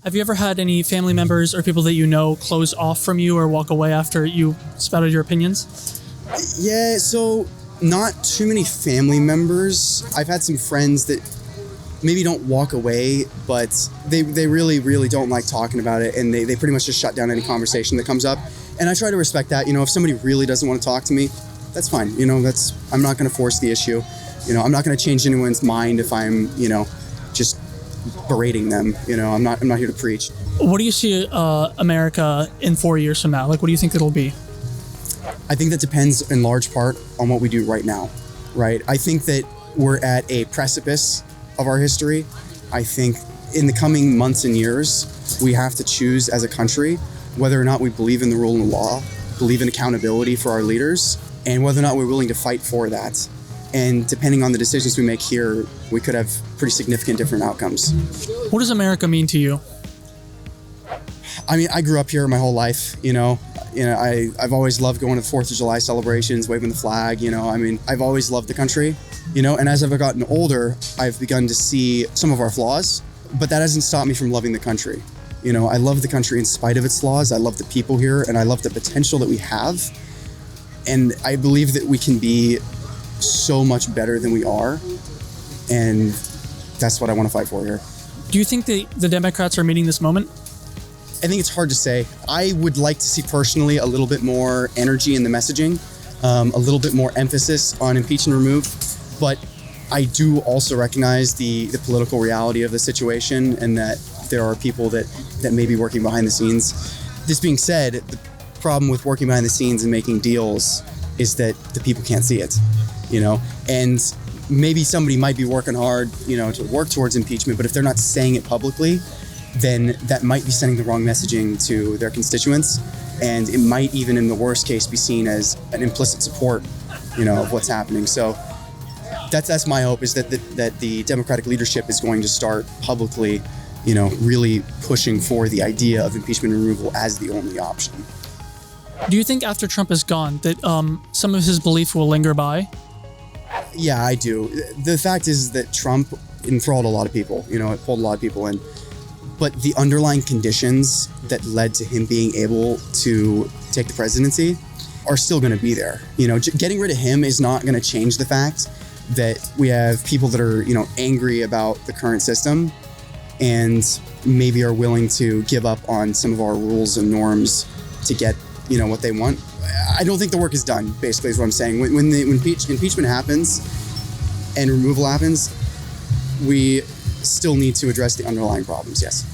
Have you ever had any family members or people that you know close off from you or walk away after you spouted your opinions? Yeah, so not too many family members. I've had some friends that maybe don't walk away, but they really, really don't like talking about it, and they pretty much just shut down any conversation that comes up. And I try to respect that. If somebody really doesn't want to talk to me, that's fine. I'm not going to force the issue. I'm not going to change anyone's mind if I'm, just berating them. I'm not here to preach. What do you see America in 4 years from now? What do you think it'll be? I think that depends in large part on what we do right now, right? I think that we're at a precipice of our history. I think in the coming months and years, we have to choose as a country whether or not we believe in the rule of law, believe in accountability for our leaders, and whether or not we're willing to fight for that. And depending on the decisions we make here, we could have pretty significant different outcomes. What does America mean to you? I mean, I grew up here my whole life, I've always loved going to the 4th of July celebrations, waving the flag, I've always loved the country, and as I've gotten older, I've begun to see some of our flaws, but that hasn't stopped me from loving the country. I love the country in spite of its flaws. I love the people here, and I love the potential that we have. And I believe that we can be so much better than we are, and that's what I want to fight for here. Do you think the Democrats are meeting this moment? I think it's hard to say. I would like to see personally a little bit more energy in the messaging, a little bit more emphasis on impeach and remove, but I do also recognize the political reality of the situation, and that there are people that may be working behind the scenes. This being said, the problem with working behind the scenes and making deals is that the people can't see it, and maybe somebody might be working hard, to work towards impeachment, but if they're not saying it publicly, then that might be sending the wrong messaging to their constituents, and it might even, in the worst case, be seen as an implicit support, of what's happening. So that's my hope, is that the Democratic leadership is going to start publicly, really pushing for the idea of impeachment and removal as the only option. Do you think after Trump is gone that some of his belief will linger by? Yeah, I do. The fact is that Trump enthralled a lot of people, it pulled a lot of people in. But the underlying conditions that led to him being able to take the presidency are still going to be there. Getting rid of him is not going to change the fact that we have people that are, angry about the current system and maybe are willing to give up on some of our rules and norms to get, what they want. I don't think the work is done, basically, is what I'm saying. When impeachment happens and removal happens, we still need to address the underlying problems, yes.